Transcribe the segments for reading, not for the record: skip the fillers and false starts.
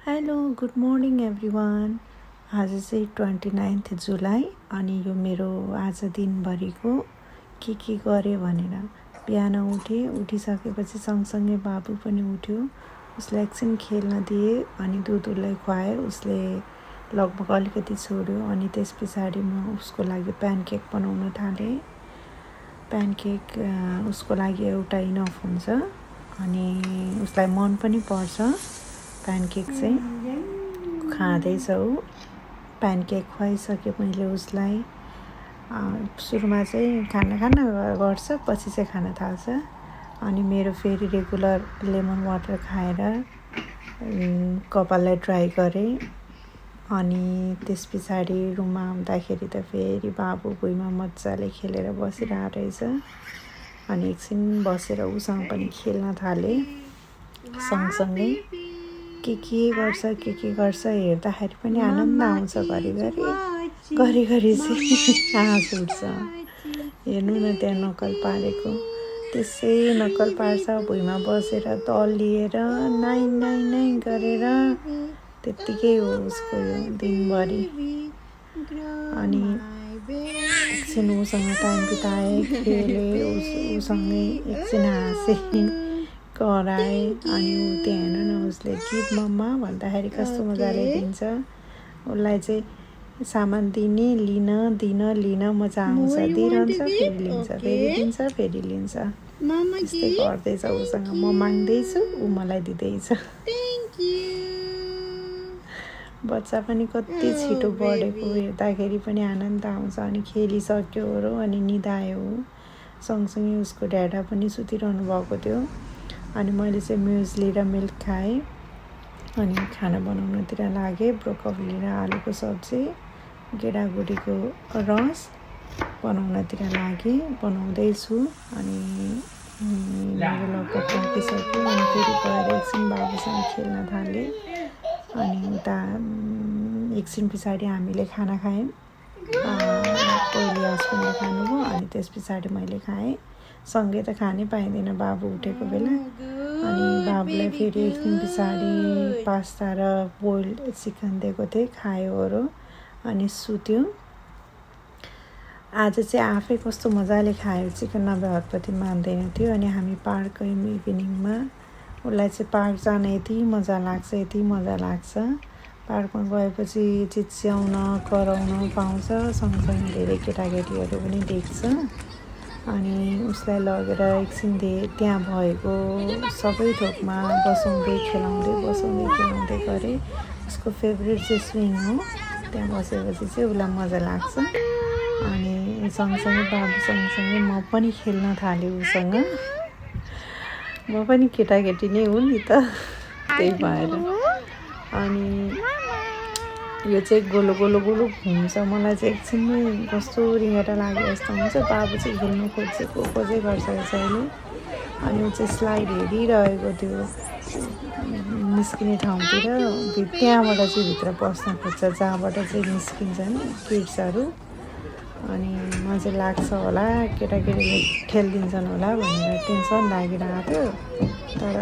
Hello good morning everyone. आज चाहिँ 29 जुलाई अनि यो मेरो आज दिनभरिको के गरेँ भनेर बिहान उठिसकेपछि सँगसँगै बाबु पनि उठ्यो। उसलाई एकछिन खेल्न दिएँ अनि दुध उसलाई खुवाएँ। उसले लगभग अलिकति छोड्यो अनि त्यस पछाडि म उसको लागि प्यानकेक बनाउन थालेँ। प्यानकेक उसको लागि एउटा इनफ हुन्छ अनि उसलाई मन पनि पर्छ। प्यानकेक चाहिँ खाँदैछ ऊ। प्यानकेक खुवाइसके मैले उसलाई सुरुमा चाहिँ खाना गर्छ, पछि चाहिँ खान थाल्छ। अनि मेरो फेरि रेगुलर लेमन वाटर खाएर कपाललाई ड्राई गरेँ। अनि त्यस पछाडि रुममा आउँदाखेरि त फेरि बाबु भुइँमा मजाले खेलेर बसिरहेको रहेछ। अनि एकछिन बसेर उसँग पनि खेल्न थालेँ। सँगसँगै के गर्छ हेर्दाखेरि पनि आनन्द आउँछ। घरिघरि चाहिँ हाँस उठ्छ। हेर्नु न त्यहाँ नक्कल पारेको, त्यसै नक्कल पार्छ। भुइँमा बसेर तल्लिएर नाइ गरेर त्यत्तिकै हो उसको यो दिनभरि। अनि एकछिन उसँग टाइम बिताएँ, खेलेँ उसँगै, एकछिन हाँसेँ, कराएँ। अनि ऊ त्यहाँ हेर्नु न, उसले गिभ मम्मा भन्दाखेरि कस्तो मजाले दिन्छ। उसलाई चाहिँ सामान दिने, लिन मजा आउँछ। दिइरहन्छ, फेरि लिन्छ, फेरि दिन्छ, फेरि लिन्छ। त्यस्तै गर्दैछ उसँग। म माग्दैछु, ऊ मलाई दिँदैछ। बच्चा पनि कति छिटो बढेको हेर्दाखेरि पनि आनन्द आउँछ। अनि खेलिसक्यो अनि निदायो। सँगसँगै उसको ड्याडा पनि सुतिरहनु भएको थियो। अनि मैले चाहिँ म्युजली र मिल्क खाएँ। अनि खाना बनाउनतिर लागेँ। ब्रोकोली र आलुको सब्जी, गेडागुडीको रस बनाउनतिर लागेँ, बनाउँदैछु। अनि मेरो लगभग पाकिसक्यो। अनि फेरि गएर एकछिन बाबुसँग खेल्न थालेँ। अनि उता एकछिन पछाडि हामीले खाना खायौँ। पहिले हस्बेन्डले खानुभयो अनि त्यस पछाडि मैले खाएँ। सँगै त खानै पाइँदैन बाबु उठेको बेला। अनि बाबुलाई फेरि एकछिन पछाडि पास्ता र बोइल्ड चिकन दिएको थिएँ, खायो अनि सुत्यो। आज चाहिँ आफै कस्तो मजाले खायो चिकन, नभए हतपति मान्दैन थियो। अनि हामी पार्क गयौँ इभिनिङमा। उसलाई चाहिँ पार्क जान यति मजा लाग्छ। पार्कमा गएपछि चिच्याउन, कराउन पाउँछ। सँगसँगै धेरै केटाकेटीहरू पनि देख्छ। अनि उसलाई लगेर एकछिन त्यहाँ भएको सबै थोकमा बसाउँदै खेलाउँदै गरेँ। उसको फेभरेट चाहिँ स्विङ हो। त्यहाँ बसेपछि चाहिँ उसलाई मजा लाग्छ। अनि सँगसँगै बाबु सँगसँगै म पनि खेल्न थालेँ उसँग। म पनि केटाकेटी नै हुँ नि त, त्यही भएर। अनि यो चाहिँ गोलो घुम्छ। मलाई चाहिँ एकछिनमै कस्तो रिङ्गटा लागे जस्तो हुन्छ। बाबु चाहिँ खेल्नु खोजै गर्छ यसैले। अनि ऊ चाहिँ स्लाइड हेरिरहेको थियो निस्किने ठाउँतिर। त्यहाँबाट चाहिँ भित्र पस्न खोज्छ, जहाँबाट चाहिँ निस्किन्छन् किड्सहरू। अनि म चाहिँ लाग्छ होला, केटाकेटीले ठेलिदिन्छन् होला भनेर टेन्सन लागिरहेको थियो। तर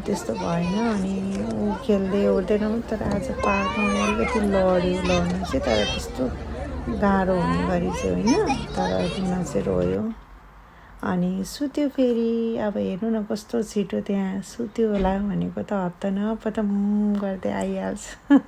त्यस्तो भएन। अनि ऊ खेल्दै ओर्दैन। तर आज पार्कमा अलिकति लड्नु चाहिँ, तर त्यस्तो गाह्रो हुने गरी चाहिँ होइन। तर रुन चाहिँ रोयो अनि सुत्यो फेरि। अब हेर्नु न कस्तो छिटो त्यहाँ सुत्यो होला भनेको त हत्त न पत्त गर्दै आइहाल्छ।